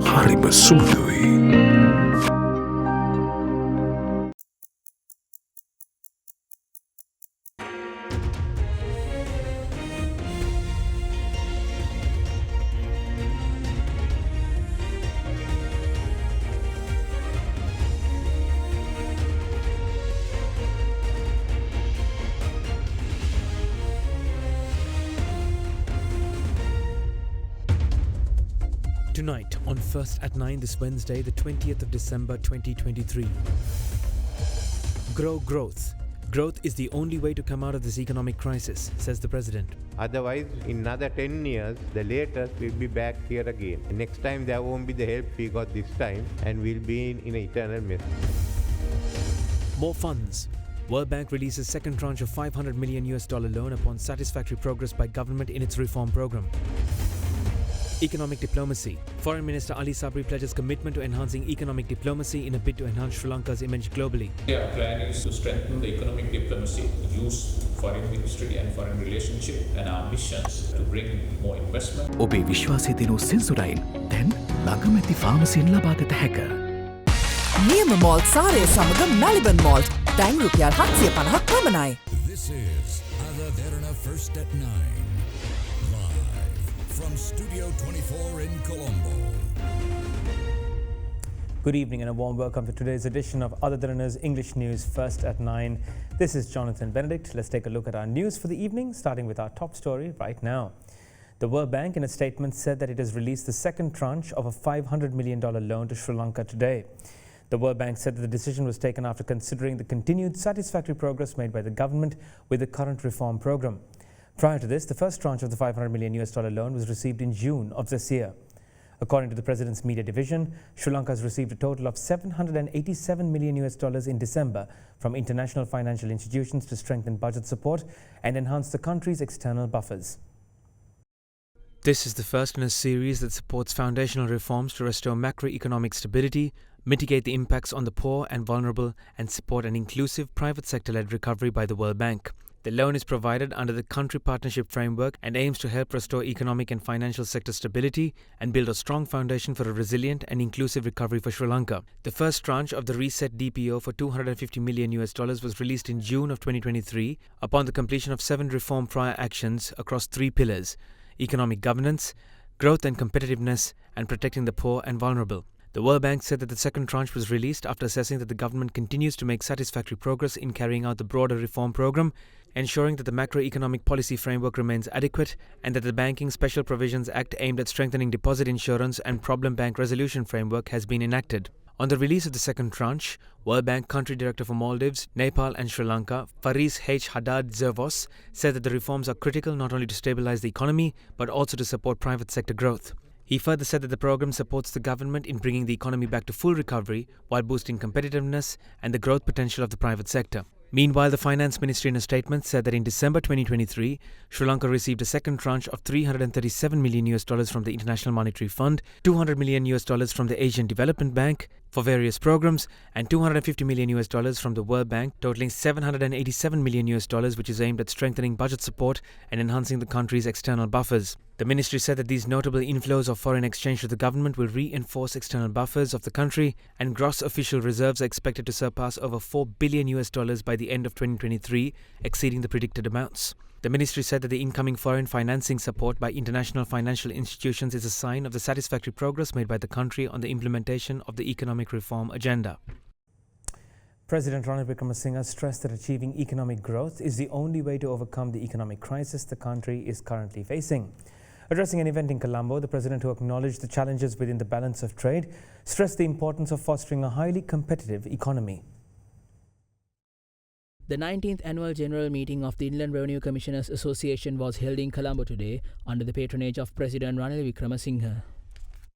හරිම සුමුදුයි. Tonight on First at 9 this Wednesday, the 20th of December 2023. Grow growth. Growth is the only way to come out of this economic crisis, says the President. Otherwise, in another 10 years, the latest will be back here again. Next time, there won't be the help we got this time, and we'll be in an eternal mess. More funds. World Bank releases second tranche of $500 million loan upon satisfactory progress by government in its reform program. Economic diplomacy. Foreign Minister Ali Sabri pledges commitment to enhancing economic diplomacy in a bid to enhance Sri Lanka's image globally. Our plan is to strengthen the economic diplomacy, use foreign ministry and foreign relationship and our missions to bring more investment. ඔබේ විශ්වාසය දෙනු සෙන්සුරයින් දැන් ළඟමැති ෆාමසියෙන් ලබාගත හැක. නියම malt සාරය සමග Maliban malt දැන් රුපියල් 750ක් පමණයි. This is AdaDerana First at 9. From Studio 24 in Colombo. Good evening and a warm welcome to today's edition of AdaDerana's English News First at 9. This is Jonathan Benedict. Let's take a look at our news for the evening, starting with our top story right now. The World Bank in a statement said that it has released the second tranche of a $500 million loan to Sri Lanka today. The World Bank said that the decision was taken after considering the continued satisfactory progress made by the government with the current reform program. Prior to this, the first tranche of the $500 million loan was received in June of this year. According to the President's media division, Sri Lanka has received a total of $787 million in December from international financial institutions to strengthen budget support and enhance the country's external buffers. This is the first in a series that supports foundational reforms to restore macroeconomic stability, mitigate the impacts on the poor and vulnerable, and support an inclusive private sector-led recovery by the World Bank. The loan is provided under the Country Partnership Framework and aims to help restore economic and financial sector stability and build a strong foundation for a resilient and inclusive recovery for Sri Lanka. The first tranche of the reset DPO for $250 million was released in June of 2023 upon the completion of 7 reform prior actions across 3 pillars: economic governance, growth and competitiveness, and protecting the poor and vulnerable. The World Bank said that the second tranche was released after assessing that the government continues to make satisfactory progress in carrying out the broader reform program, ensuring that the macroeconomic policy framework remains adequate, and that the Banking Special Provisions Act aimed at strengthening deposit insurance and problem bank resolution framework has been enacted. On the release of the second tranche, World Bank Country Director for Maldives, Nepal and Sri Lanka, Faris H. Haddad Zervos, said that the reforms are critical not only to stabilize the economy, but also to support private sector growth. He further said that the program supports the government in bringing the economy back to full recovery while boosting competitiveness and the growth potential of the private sector. Meanwhile, the Finance Ministry in a statement said that in December 2023, Sri Lanka received a second tranche of $337 million from the International Monetary Fund, $200 million from the Asian Development Bank for various programs, and $250 million from the World Bank, totaling $787 million, which is aimed at strengthening budget support and enhancing the country's external buffers. The ministry said that these notable inflows of foreign exchange to the government will reinforce external buffers of the country, and gross official reserves are expected to surpass over $4 billion by the end of 2023, exceeding the predicted amounts. The ministry said that the incoming foreign financing support by international financial institutions is a sign of the satisfactory progress made by the country on the implementation of the economic reform agenda. President Ranil Wickremesinghe stressed that achieving economic growth is the only way to overcome the economic crisis the country is currently facing. Addressing an event in Colombo, the President, who acknowledged the challenges within the balance of trade, stressed the importance of fostering a highly competitive economy. The 19th Annual General Meeting of the Inland Revenue Commissioners Association was held in Colombo today under the patronage of President Ranil Wickremesinghe.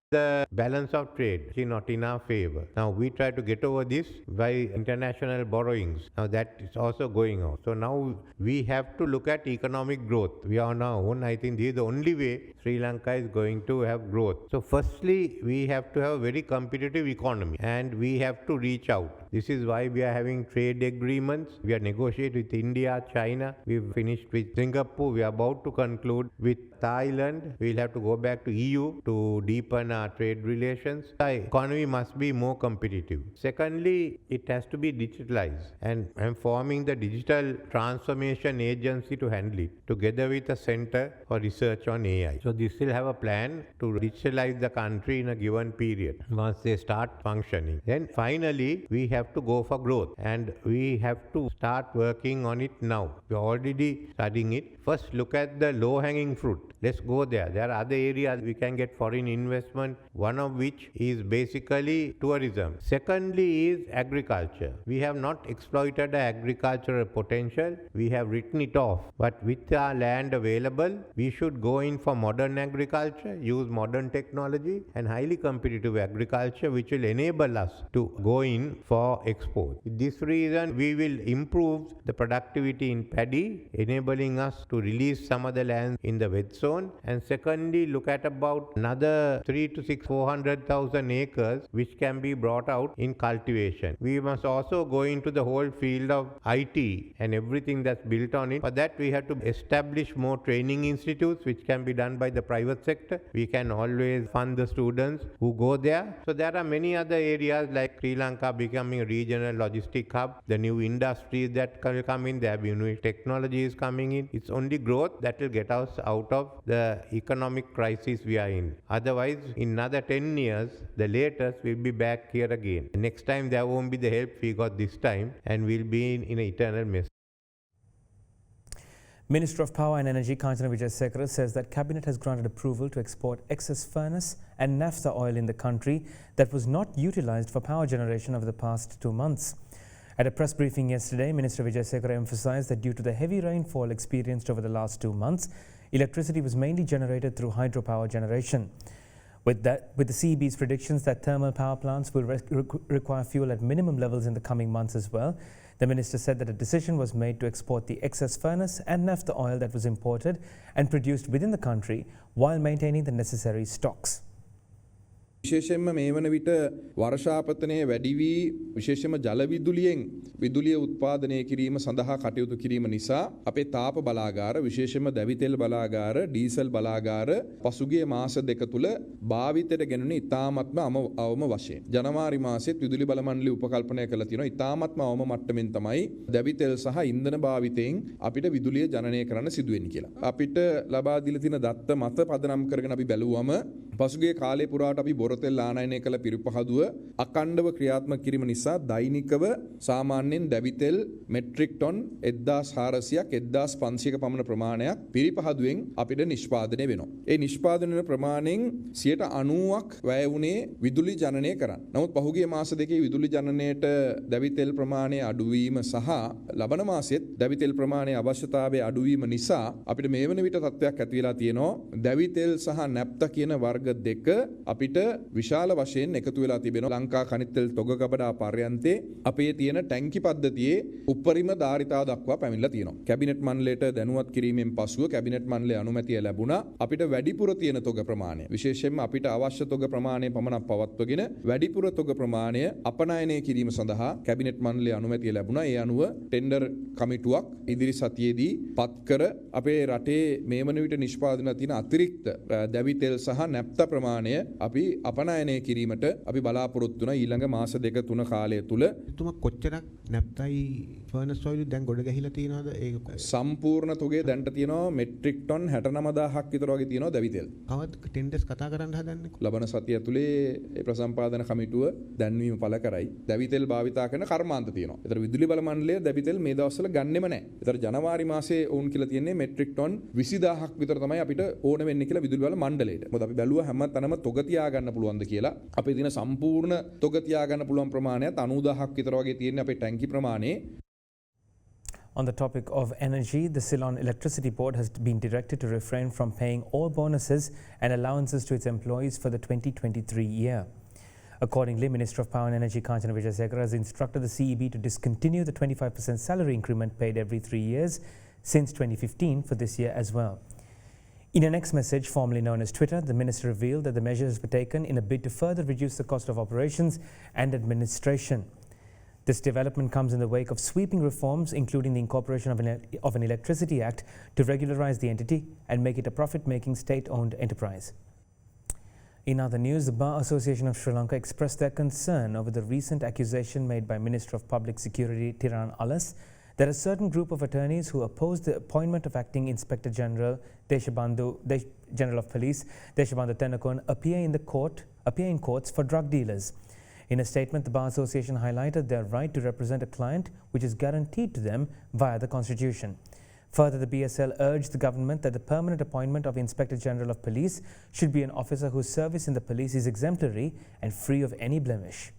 The balance of trade is not in our favor. Now we try to get over this by international borrowings. Now that is also going on. So now we have to look at economic growth. We are on our own. I think this is the only way Sri Lanka is going to have growth. So firstly, we have to have a very competitive economy and we have to reach out. This is why we are having trade agreements. We are negotiating with India, China. We've finished with Singapore. We are about to conclude with Thailand, we'll have to go back to EU to deepen our trade relations. The economy must be more competitive. Secondly, it has to be digitalized, and I'm forming the Digital Transformation Agency to handle it, together with a Center for Research on AI. So this will have a plan to digitalize the country in a given period once they start functioning. Then finally, we have to go for growth, and we have to start working on it now. We're already studying it. First, look at the low-hanging fruit. Let's go there. There are other areas we can get foreign investment, one of which is basically tourism. Secondly is agriculture. We have not exploited the agricultural potential. We have written it off. But with our land available, we should go in for modern agriculture, use modern technology and highly competitive agriculture, which will enable us to go in for export. For this reason, we will improve the productivity in paddy, enabling us to release some of the land in the wet zone. And secondly, look at about another 400,000 acres which can be brought out in cultivation. We must also go into the whole field of IT and everything that's built on it. For that, we have to establish more training institutes, which can be done by the private sector. We can always fund the students who go there. So there are many other areas like Sri Lanka becoming a regional logistic hub, the new industries that will come in, there new technology is coming in. It's only growth that will get us out of the economic crisis we are in. Otherwise, in another 10 years, the latest, we'll be back here again. Next time, there won't be the help we got this time, and we'll be in an eternal mess. Minister of Power and Energy Kanchana Wijesekara says that Cabinet has granted approval to export excess furnace and naphtha oil in the country that was not utilised for power generation over the past 2 months. At a press briefing yesterday, Minister Wijesekara emphasised that due to the heavy rainfall experienced over the last 2 months, electricity was mainly generated through hydropower generation. With the CEB's predictions that thermal power plants will require fuel at minimum levels in the coming months as well, the minister said that a decision was made to export the excess furnace and naphtha oil that was imported and produced within the country while maintaining the necessary stocks. විශේෂයෙන්ම මේ වන විට වර්ෂාපතනය වැඩි වී විශේෂයෙන්ම ජල විදුලියෙන් විදුලිය උත්පාදනය කිරීම සඳහා කටයුතු කිරීම නිසා අපේ තාප බලාගාර විශේෂයෙන්ම දැවිතෙල් බලාගාර ඩීසල් බලාගාර පසුගිය මාස දෙක තුල භාවිතයට ගෙනුනේ ඉතාමත්ම අවම වශයෙන් ජනවාරි මාසෙත් විදුලි බල මණ්ඩලය උපකල්පනය කළා තියෙනවා ඉතාමත්ම අවම මට්ටමින් තමයි දැවිතෙල් සහ ඉන්ධන භාවිතයෙන් අපිට විදුලිය ජනනය කරන්න සිදු වෙන්නේ කියලා. අපිට ලබා දීලා තියෙන දත්ත මත පදනම් කරගෙන අපි බැලුවම පසුගිය කාලය පුරාට අපි බොරතෙල් ආනයනය කළ පිරිපහදුව අකණ්ඩව ක්‍රියාත්මක කිරීම නිසා දෛනිකව සාමාන්‍යයෙන් දැවිතෙල් මෙට්‍රික් ටොන් 1400ක් 1500ක පමණ ප්‍රමාණයක් පිරිපහදුවෙන් අපිට නිෂ්පාදනය වෙනවා. ඒ නිෂ්පාදන වෙන ප්‍රමාණයෙන් 90%ක් වැය වුණේ විදුලි ජනනය කරන්න. නමුත් පහුගිය මාස දෙකේ විදුලි ජනනයට දැවිතෙල් ප්‍රමාණය අඩුවීම සහ ලබන මාසෙත් දැවිතෙල් ප්‍රමාණය අවශ්‍යතාවය අඩුවීම නිසා අපිට මේ වෙන විට තත්ත්වයක් ඇති වෙලා තියෙනවා. දැවිතෙල් සහ නැප්තා කියන වර්ග දෙක අපිට විශාල වශයෙන් එකතු වෙලා තිබෙනවා. ලංකා කනිත්තෙල් තොගකබඩා පර්යන්තේ අපේ තියෙන ටැංකි පද්ධතියේ උපරිම ධාරිතාව දක්වා පැමිණලා තියෙනවා. කැබිනට් මණ්ඩලයට දැනුවත් කිරීමෙන් පසුව කැබිනට් මණ්ඩලයේ අනුමැතිය ලැබුණා. අපිට වැඩිපුර තියෙන තොග ප්‍රමාණය විශේෂයෙන්ම අපිට අවශ්‍ය තොග ප්‍රමාණය පමණක් පවත්වගෙන වැඩිපුර තොග ප්‍රමාණය අපනයනය කිරීම සඳහා කැබිනට් මණ්ඩලයේ අනුමැතිය ලැබුණා. ඒ අනුව ටෙන්ඩර් කමිටුවක් ඉදිරි සතියේදී පත් කර අපේ රටේ මේ වන විට නිෂ්පාදන තියෙන අතිරික්ත දැවිතෙල් සහ නැප්තා ප්‍රමාණය අපි අපනයනය කිරීමට අපි බලාපොරොත්තු වෙන ඊළඟ මාස දෙක තුන කාලය තුල තුමා කොච්චරක් නැප්තයි ෆර්නස් ඔයිල් දැන් ගොඩ ගැහිලා තියෙනවද ඒක සම්පූර්ණ තොගේ දැන්ට තියෙනවා මෙට්‍රික් ටොන් 69000ක් විතර වගේ තියෙනවා දැවිතෙල්. කවද ටෙන්ඩර්ස් කතා කරන්න හදන්නේ? ලබන සතිය ඇතුලේ ඒ ප්‍රසම්පාදන කමිටුව දැන්වීම පළ කරයි. දැවිතෙල් භාවිතා කරන කර්මාන්ත තියෙනවා. ඒතර විදුලි බල මණ්ඩලය දැවිතෙල් මේ දවස්වල ගන්නෙම නැහැ. ඒතර ජනවාරි මාසේ වුන් කියලා තියෙන්නේ මෙට්‍රික් ටොන් 20000ක් විතර තමයි අපිට ඕන වෙන්නේ කියලා විදුලි බල මණ්ඩලයට. මොකද අපි බැලුවා හැම තැනම තොග තියා ගන්න පුළුවන්ද කියලා. අපේ තියෙන සම්පූර්ණ තොග තියා ගන්න පුළුවන් ප්‍රමාණයත් 90000ක් විතර වගේ තියෙන්නේ අපේ ටැංකි ප්‍රමාණය. On the topic of energy, the Ceylon Electricity Board has been directed to refrain from paying all bonuses and allowances to its employees for the 2023 year. Accordingly, Minister of Power and Energy Kanchana Wijesekara has instructed the CEB to discontinue the 25% salary increment paid every 3 years since 2015 for this year as well. In an X message formerly known as Twitter, the minister revealed that the measures were taken in a bid to further reduce the cost of operations and administration. This development comes in the wake of sweeping reforms, including the incorporation of an Electricity Act to regularize the entity and make it a profit-making state-owned enterprise. In other news, the Bar Association of Sri Lanka expressed their concern over the recent accusation made by Minister of Public Security Derana English that a certain group of attorneys who opposed the appointment of Acting Inspector General General of Police Deshabandhu Tennakoon appear in courts for drug dealers. In a statement, the Bar Association highlighted their right to represent a client which is guaranteed to them via the Constitution. Further, the BSL urged the government that the permanent appointment of Inspector General of Police should be an officer whose service in the police is exemplary and free of any blemish.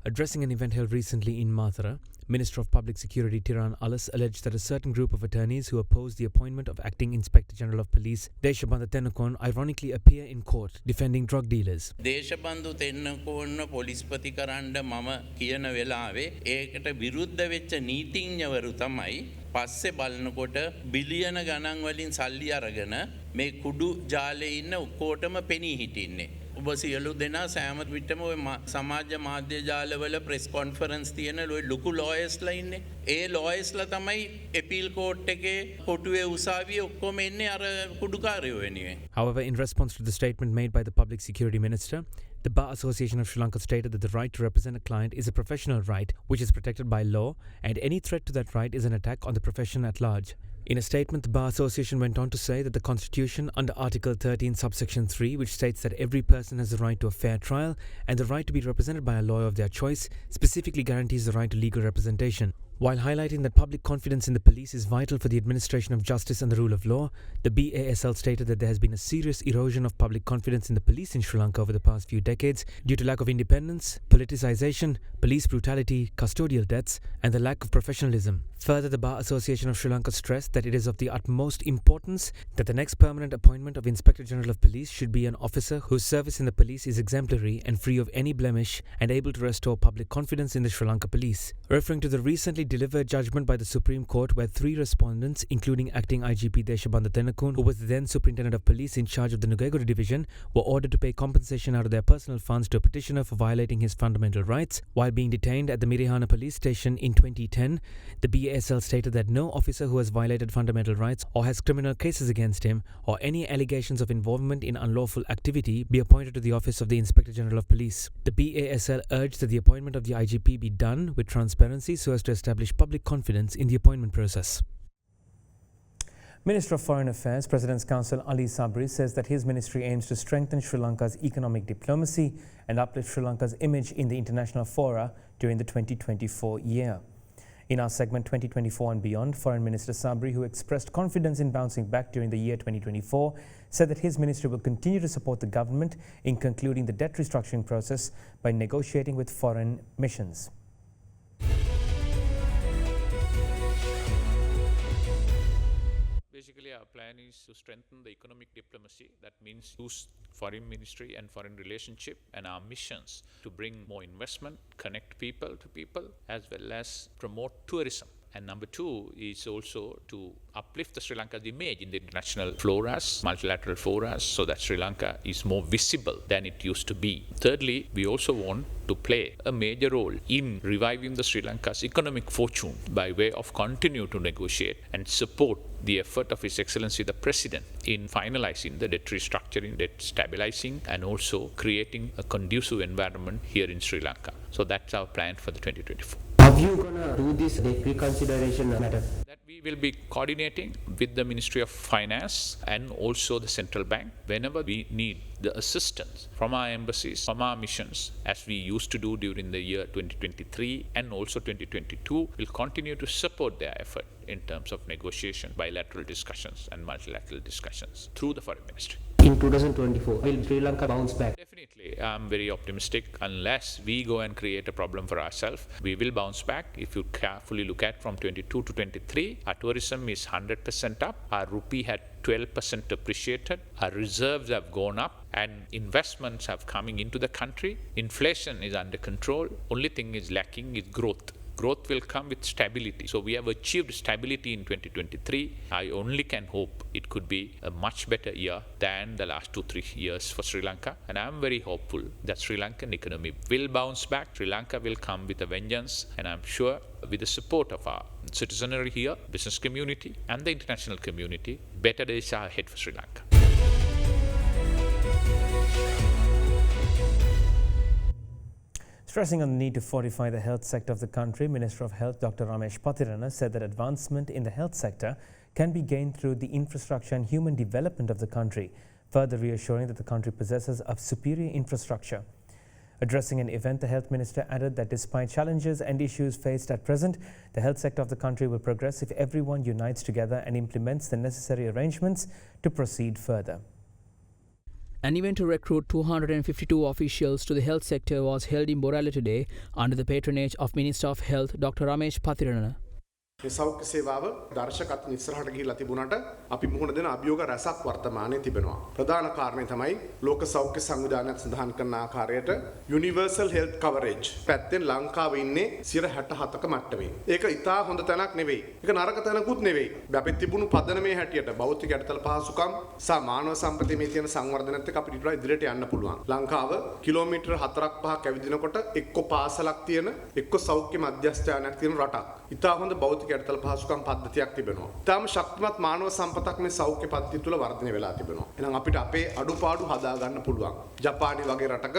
Addressing an event held recently in Mathura, Minister of Public Security Derana English alleged that a certain group of attorneys who opposed the appointment of Acting Inspector General of Police Deshabandhu Tennakoon ironically appear in court defending drug dealers. Deshabandu තෙන්නකෝන්න පොලිස්පති කරන්න මම කියන වෙලාවේ ඒකට විරුද්ධ වෙච්ච නීතිඥවරු තමයි පස්සේ බලනකොට බිලියන ගණන් වලින් සල්ලි අරගෙන මේ කුඩු ජාලේ ඉන්න ඔක්කොටම පෙනී හිටින්නේ. ඔබ සියලු දෙනා සෑම විටම ඔය සමාජ මාධ්‍ය ජාලවල ප්‍රෙස් කොන්ෆරන්ස් තියෙන ලොකු ලෝයර්ස්ලා ඉන්නේ. ඒ ලෝයර්ස්ලා තමයි අපීල් කෝට් එකේ කොටුවේ උසාවියේ ඔක්කොම එන්නේ අර කුඩුකාරයෝ වෙනුවෙන්. However, in response to the statement made by the Public Security Minister, the Bar Association of Sri Lanka stated that the right to represent a client is a professional right which is protected by law, and any threat to that right is an attack on the profession at large. In a statement, the Bar Association went on to say that the Constitution, under Article 13, subsection 3, which states that every person has the right to a fair trial and the right to be represented by a lawyer of their choice, specifically guarantees the right to legal representation. While highlighting that public confidence in the police is vital for the administration of justice and the rule of law, the BASL stated that there has been a serious erosion of public confidence in the police in Sri Lanka over the past few decades due to lack of independence, politicization, police brutality, custodial deaths, and the lack of professionalism. Further, the Bar Association of Sri Lanka stressed that it is of the utmost importance that the next permanent appointment of Inspector General of Police should be an officer whose service in the police is exemplary and free of any blemish and able to restore public confidence in the Sri Lanka police. Referring to the recently delivered judgment by the Supreme Court where 3 respondents, including Acting IGP Deshabandhu Tennakoon, who was the then Superintendent of Police in charge of the Nugegura Division, were ordered to pay compensation out of their personal funds to a petitioner for violating his fundamental rights. While being detained at the Mirihana police station in 2010, the BASL stated that no officer who has violated fundamental rights or has criminal cases against him or any allegations of involvement in unlawful activity be appointed to the office of the Inspector General of Police. The BASL urged that the appointment of the IGP be done with transparency so as to establish public confidence in the appointment process. Minister of Foreign Affairs, President's Counsel Ali Sabri says that his ministry aims to strengthen Sri Lanka's economic diplomacy and uplift Sri Lanka's image in the international fora during the 2024 year. In our segment 2024 and Beyond, Foreign Minister Sabri, who expressed confidence in bouncing back during the year 2024, said that his ministry will continue to support the government in concluding the debt restructuring process by negotiating with foreign missions. Basically, our plan is to strengthen the economic diplomacy. That means use foreign ministry and foreign relationship and our missions to bring more investment, connect people to people, as well as promote tourism. And number 2 is also to uplift the Sri Lanka's image in the international floras, multilateral floras, so that Sri Lanka is more visible than it used to be. Thirdly, we also want to play a major role in reviving the Sri Lanka's economic fortune by way of continue to negotiate and support the effort of His Excellency the President in finalizing the debt restructuring, debt stabilizing, and also creating a conducive environment here in Sri Lanka. So that's our plan for the 2024. How you gonna do this debt reconsideration matter? That we will be coordinating with the Ministry of Finance and also the Central Bank whenever we need the assistance from our embassies, from our missions, as we used to do during the year 2023 and also 2022. We'll continue to support their effort in terms of negotiation, bilateral discussions and multilateral discussions through the Foreign Ministry. In 2024, will Sri Lanka bounce back? Definitely. I'm very optimistic. Unless we go and create a problem for ourselves, we will bounce back. If you carefully look at from 22 to 23, our tourism is 100% up. Our rupee had 12% appreciated. Our reserves have gone up and investments have coming into the country. Inflation is under control. Only thing is lacking is growth. Growth will come with stability. So we have achieved stability in 2023. I only can hope it could be a much better year than the last 2-3 years for Sri Lanka. And I'm very hopeful that Sri Lankan economy will bounce back. Sri Lanka will come with a vengeance. And I'm sure with the support of our citizenry here, business community and the international community, better days are ahead for Sri Lanka. Stressing on the need to fortify the health sector of the country, Minister of Health Dr. Ramesh Patirana said that advancement in the health sector can be gained through the infrastructure and human development of the country, further reassuring that the country possesses a superior infrastructure. Addressing an event, the health minister added that despite challenges and issues faced at present, the health sector of the country will progress if everyone unites together and implements the necessary arrangements to proceed further. An event to recruit 252 officials to the health sector was held in Borala today under the patronage of Minister of Health Dr. Ramesh Patirana. මේ සෞඛ්‍ය සේවාව දර්ශකත්ව ඉස්සරහට ගිහිලා තිබුණාට අපි මුහුණ දෙන අභියෝග රැසක් වර්තමානයේ තිබෙනවා. ප්‍රධාන කාරණේ තමයි ලෝක සෞඛ්‍ය සංවිධානයත් සඳහන් කරන ආකාරයට යුනිවර්සල් හෙල්ත් කවරේජ් පැත්තෙන් ලංකාවේ ඉන්නේ 67ක මට්ටමේ. ඒක ඉතා හොඳ තැනක් නෙවෙයි. ඒක නරක තැනකුත් නෙවෙයි. අපි තිබුණු පදනමේ හැටියට භෞතික යටිතල පහසුකම් සහ මානව සම්පතේ මේ තියෙන සංවර්ධනයත් එක්ක අපිට ඉදිරියට යන්න පුළුවන්. ලංකාව කිලෝමීටර් 4-5ක් ඇවිදිනකොට එක්ක පාසලක් තියෙන එක්ක සෞඛ්‍ය මධ්‍යස්ථානයක් තියෙන රටක්. ඉතා හොඳ භෞතික යටිතල පහසුකම් පද්ධතියක් තිබෙනවා. ඊටාම ශක්තිමත් මානව සම්පතක් මේ සෞඛ්‍ය පද්ධතිය තුළ වර්ධනය වෙලා තිබෙනවා. එහෙනම් අපිට අපේ අඩුපාඩු හදා ගන්න පුළුවන්. ජපානයේ වගේ රටක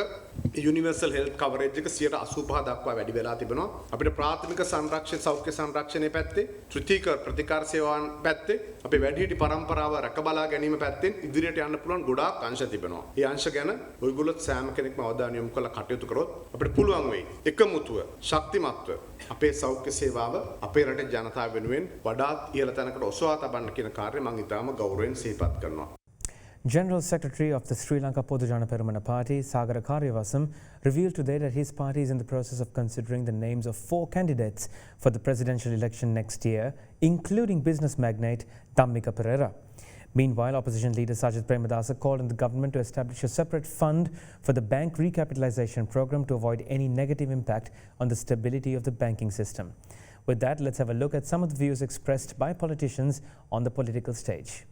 යුනිවර්සල් හෙල්ත් කවරේජ් එක 85% දක්වා වැඩි වෙලා තිබෙනවා. අපිට ප්‍රාථමික සංරක්ෂණ සෞඛ්‍ය සංරක්ෂණයේ පැත්තේ ත්‍ෘතීක ප්‍රතිකාර සේවාවන් පැත්තේ අපේ වැඩිහිටි පරම්පරාව රැකබලා ගැනීම පැත්තෙන් ඉදිරියට යන්න පුළුවන් ගොඩාක් අංශ තිබෙනවා. මේ අංශ ගැන ඔයගොල්ලොත් සෑම කෙනෙක්ම අවධානය යොමු කරලා කටයුතු කරොත් අපිට පුළුවන් වෙයි. එකමුතුව ශක්තිමත්ව අපේ සෞඛ්‍ය සේවාව අපේ රටේ ජනතාව වෙනුවෙන් වඩාත් ඉහළ තැනකට ඔසවා තබන්න කියන කාර්යය මම ඉතාම ගෞරවයෙන් සිහිපත් කරනවා. General Secretary of the Sri Lanka Podujana Peramana Party, Sagara Karyavasam, revealed today that his party is in the process of considering the names of 4 candidates for the presidential election next year, including business magnate Dhammika Perera. Meanwhile, opposition leader Sajid Premadasa called on the government to establish a separate fund for the bank recapitalization program to avoid any negative impact on the stability of the banking system. With that, let's have a look at some of the views expressed by politicians on the political stage.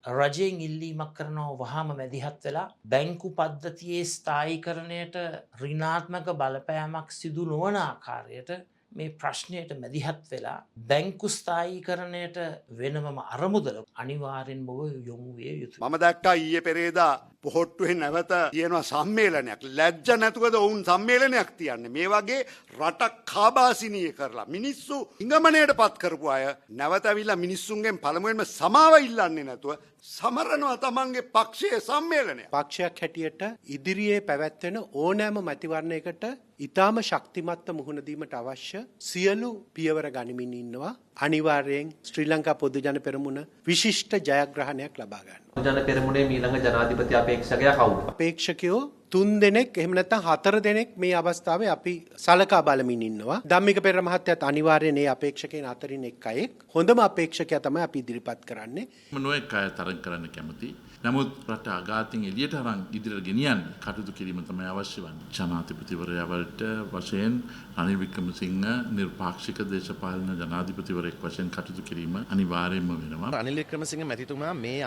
රජයෙන් ඉල්ලීමක් කරනවා වහාම මැදිහත් වෙලා බැංකු පද්ධතියේ ස්ථායීකරණයට ඍණාත්මක බලපෑමක් සිදු නොවන ආකාරයට මේ ප්‍රශ්නයට මැදිහත් වෙලා බැංකු ස්ථායීකරණයට වෙනමම අරමුදල අනිවාර්යෙන්ම යොමු විය යුතුයි. මම දැක්කා ඊයේ පෙරේදා පොහොට්ටුවේ නැවත තියෙනවා සම්මේලනයක්. ලැජ්ජ නැතුවද වුන් සම්මේලනයක් තියන්නේ. මේ වගේ රටක් කාබාසිනිය කරලා මිනිස්සු හිඟමනයටපත් කරපු අය නැවත ඇවිල්ලා මිනිස්සුන්ගෙන් පළමුවෙන්ම සමාව ඉල්ලන්නේ නැතුව සමරනවා තමන්ගේ පක්ෂයේ සම්මේලනය. පක්ෂයක් හැටියට ඉදිරියේ පැවැත්වෙන ඕනෑම මැතිවරණයකට ඉතාම ශක්තිමත්ව මුහුණ දීමට අවශ්‍ය සියලු පියවර ගනිමින් ඉන්නවා. අනිවාර්යෙන් ශ්‍රී ලංකා පොදු ජන පෙරමුණ විශිෂ්ට ජයග්‍රහණයක් ලබා ගන්නවා. ජන පෙරමුණේ ඊළඟ ජනාධිපති අපේක්ෂකයා කවුද? අපේක්ෂකයෝ 3 දෙනෙක් එහෙම නැත්නම් 4 දෙනෙක් මේ අවස්ථාවේ අපි සලකා බලමින් ඉන්නවා. ධම්මික පෙරේරා මහත්තයාත් අනිවාර්යෙන් මේ අපේක්ෂකයන් අතරින් එක් අයෙක්. හොඳම අපේක්ෂකයා තමයි අපි ඉදිරිපත් කරන්නේ. නොඑක අය තරඟ කරන්න කැමති. නමුත් රට අගාතින් එළියට අරන් ඉදිරියට ගෙනියන්න කටයුතු කිරීම තමයි අවශ්‍ය වන්නේ. ජනාධිපතිවරයා වලට වශයෙන් රනිල් වික්‍රමසිංහ නිර්පාක්ෂික දේශපාලන ජනාධිපතිවරයෙක් වශයෙන් කටයුතු කිරීම අනිවාර්යයෙන්ම වෙනවා. රනිල් වික්‍රමසිංහ මැතිතුමා මේ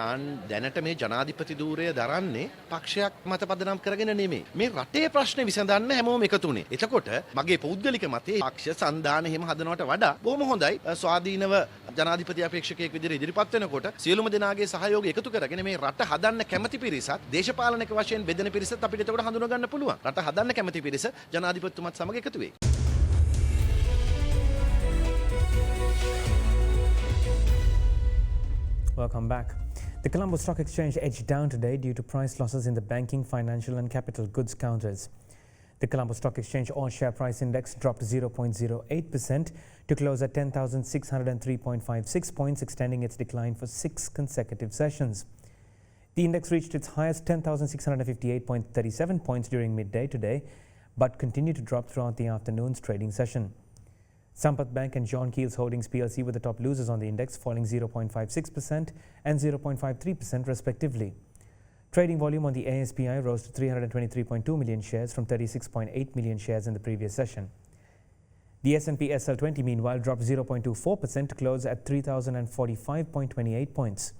දැනට මේ ජනාධිපති ධූරය දරන්නේ පක්ෂයක් මත පදනම් කරගෙන නෙමෙයි. මේ රටේ ප්‍රශ්න විසඳන්න හැමෝම එකතු වුණේ. එතකොට මගේ පෞද්ගලික මතයේ පක්ෂ සන්දාන එහෙම හදනවට වඩා බොහොම හොඳයි ස්වාධීනව ජනාධිපති අපේක්ෂකයෙක් විදිහට ඉදිරිපත් වෙනකොට සියලුම දෙනාගේ සහයෝගය එකතු කරගෙන මේ රට හදන්න කැමති පිරිසත් දේශපාලනික වශයෙන් බෙදෙන පිරිසත් අපිට එතකොට හඳුනා ගන්න පුළුවන්. රට හදන්න කැමති පිරිස ජනාධිපතිතුමත් සමග එකතු වෙයි. Welcome back. The Colombo Stock Exchange edged down today due to price losses in the banking, financial and capital goods counters. The Colombo Stock Exchange all-share price index dropped 0.08% to close at 10,603.56 points, extending its decline for 6 consecutive sessions. The index reached its highest 10,658.37 points during midday today, but continued to drop throughout the afternoon's trading session. Sampath Bank and John Keel's Holdings plc were the top losers on the index, falling 0.56% and 0.53% respectively. Trading volume on the ASPI rose to 323.2 million shares from 36.8 million shares in the previous session. The S&P SL20 meanwhile dropped 0.24% to close at 3,045.28 points.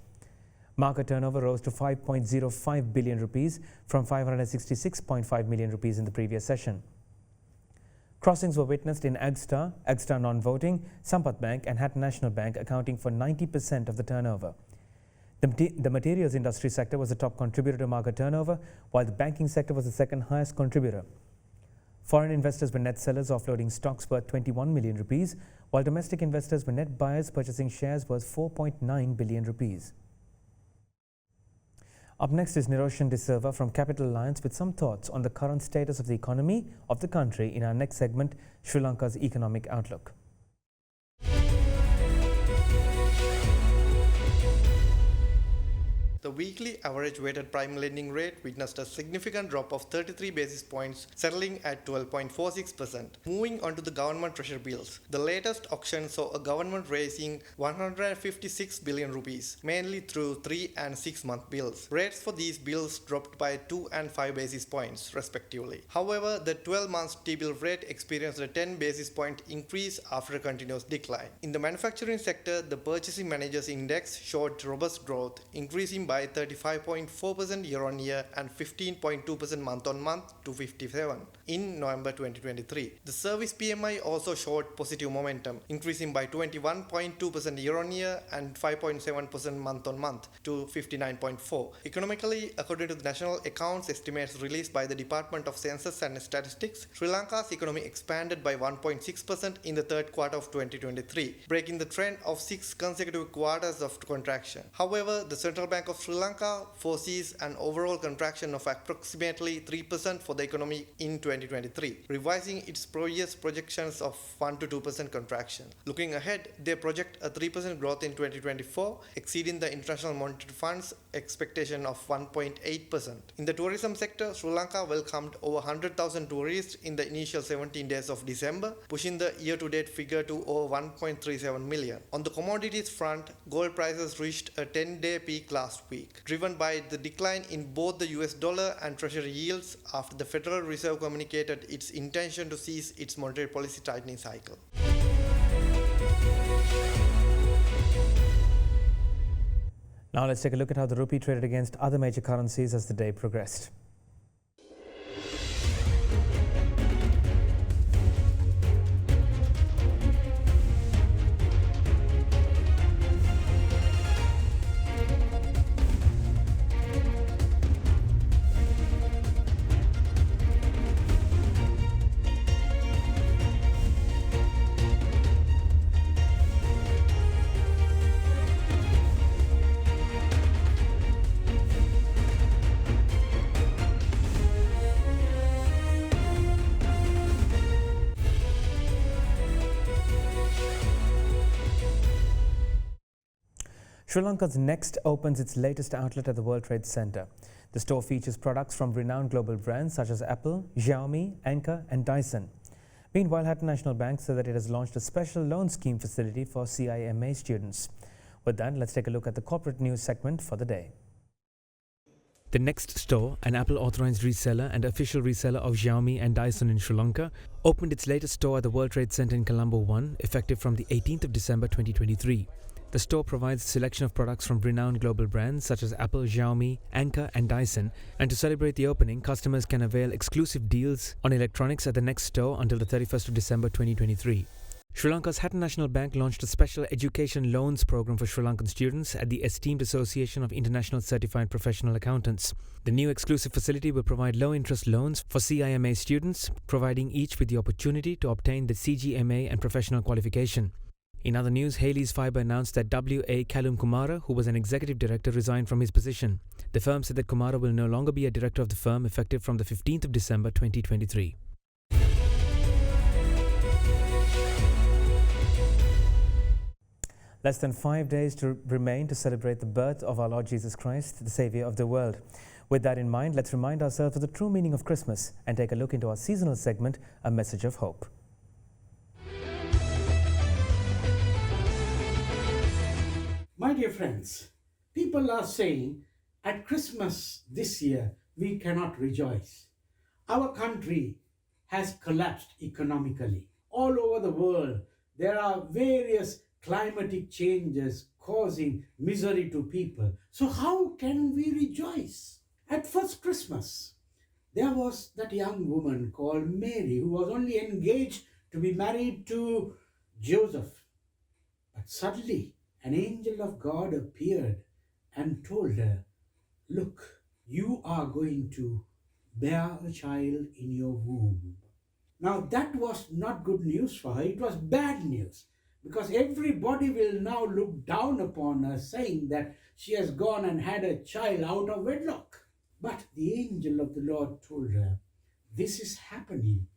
Market turnover rose to 5.05 billion rupees from 566.5 million rupees in the previous session. Crossings were witnessed in Agstar Non-Voting, Sampath Bank and Hatton National Bank, accounting for 90% of the turnover. The materials industry sector was the top contributor to market turnover, while the banking sector was the second highest contributor. Foreign investors were net sellers offloading stocks worth 21 million rupees, while domestic investors were net buyers purchasing shares worth 4.9 billion rupees. Up next is Niroshan De Silva from Capital Alliance with some thoughts on the current status of the economy of the country in our next segment, Sri Lanka's Economic Outlook. The weekly average weighted prime lending rate witnessed a significant drop of 33 basis points, settling at 12.46%. Moving on to the government treasury bills, the latest auction saw a government raising 156 billion rupees, mainly through 3 and 6 month bills. Rates for these bills dropped by 2 and 5 basis points, respectively. However, the 12-month T-bill rate experienced a 10 basis point increase after a continuous decline. In the manufacturing sector, the Purchasing Managers Index showed robust growth, increasing by 35.4% year-on-year and 15.2% month-on-month to 57 in November 2023. The service PMI also showed positive momentum, increasing by 21.2% year-on-year and 5.7% month-on-month to 59.4. Economically, according to the national accounts estimates released by the Department of Census and Statistics, Sri Lanka's economy expanded by 1.6% in the third quarter of 2023, breaking the trend of 6 consecutive quarters of contraction. However, the Central Bank of Sri Lanka foresees an overall contraction of approximately 3% for the economy in 2023, revising its previous projections of 1 to 2% contraction. Looking ahead, they project a 3% growth in 2024, exceeding the International Monetary Fund's expectation of 1.8%. In the tourism sector, Sri Lanka welcomed over 100,000 tourists in the initial 17 days of December, pushing the year-to-date figure to over 1.37 million. On the commodities front, gold prices reached a 10-day peak last week, driven by the decline in both the US dollar and treasury yields after the Federal Reserve communicated its intention to cease its monetary policy tightening cycle. Now let's take a look at how the rupee traded against other major currencies as the day progressed. Sri Lanka's Next opens its latest outlet at the World Trade Center. The store features products from renowned global brands such as Apple, Xiaomi, Lanka and Dyson. Meanwhile, Hatton National Bank said that it has launched a special loan scheme facility for CIMA students. With that, let's take a look at the corporate news segment for the day. The Next store, an Apple authorized reseller and official reseller of Xiaomi and Dyson in Sri Lanka, opened its latest store at the World Trade Center in Colombo 1, effective from the 18th of December 2023. The store provides a selection of products from renowned global brands such as Apple, Xiaomi, Lanka and Dyson, and to celebrate the opening, customers can avail exclusive deals on electronics at the Next store until the 31st of December 2023. Sri Lanka's Hatton National Bank launched a special education loans program for Sri Lankan students at the esteemed Association of International Certified Professional Accountants. The new exclusive facility will provide low-interest loans for CIMA students, providing each with the opportunity to obtain the CGMA and professional qualification. In other news, Haley's Fibre announced that W.A. Callum Kumara, who was an executive director, resigned from his position. The firm said that Kumara will no longer be a director of the firm effective from the 15th of December 2023. Less than 5 days to remain to celebrate the birth of our Lord Jesus Christ, the Saviour of the world. With that in mind, let's remind ourselves of the true meaning of Christmas and take a look into our seasonal segment, A Message of Hope. My dear friends, people are saying at Christmas this year we cannot rejoice. Our country has collapsed economically. all over the world, there are various climatic changes causing misery to people. So how can we rejoice? At first Christmas, there was that young woman called Mary who was only engaged to be married to Joseph. But suddenly, an angel of God appeared and told her, "Look, you are going to bear a child in your womb." Now that was not good news for her, it was bad news, because everybody will now look down upon her, saying that she has gone and had a child out of wedlock. But the angel of the Lord told her, this is happening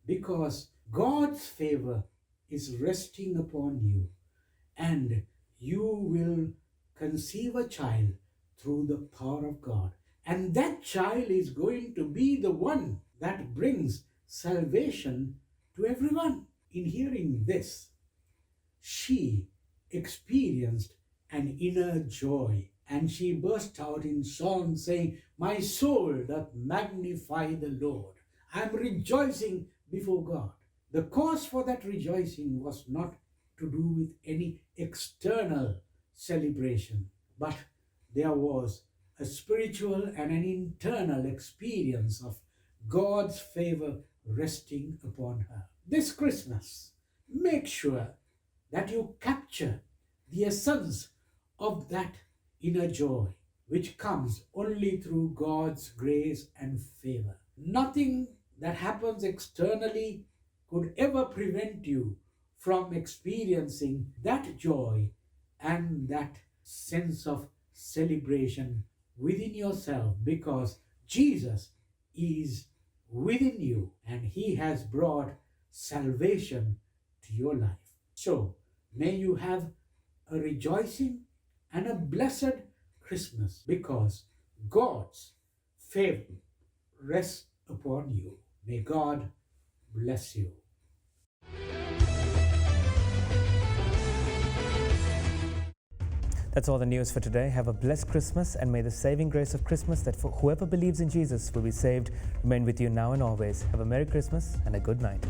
because God's favor is resting upon you, and you will conceive a child through the power of God. And that child is going to be the one that brings salvation to everyone. In hearing this, she experienced an inner joy, and she burst out in song saying, "My soul doth magnify the Lord. I am rejoicing before God." The cause for that rejoicing was not to do with any external celebration, but there was a spiritual and an internal experience of God's favor resting upon her. This Christmas, make sure that you capture the essence of that inner joy, which comes only through God's grace and favor. Nothing that happens externally could ever prevent you from experiencing that joy and that sense of celebration within yourself, because Jesus is within you and he has brought salvation to your life. So may you have a rejoicing and a blessed Christmas, because God's favor rests upon you. May God bless you. That's all the news for today. Have a blessed Christmas, and may the saving grace of Christmas, that for whoever believes in Jesus will be saved, remain with you now and always. Have a Merry Christmas and a good night.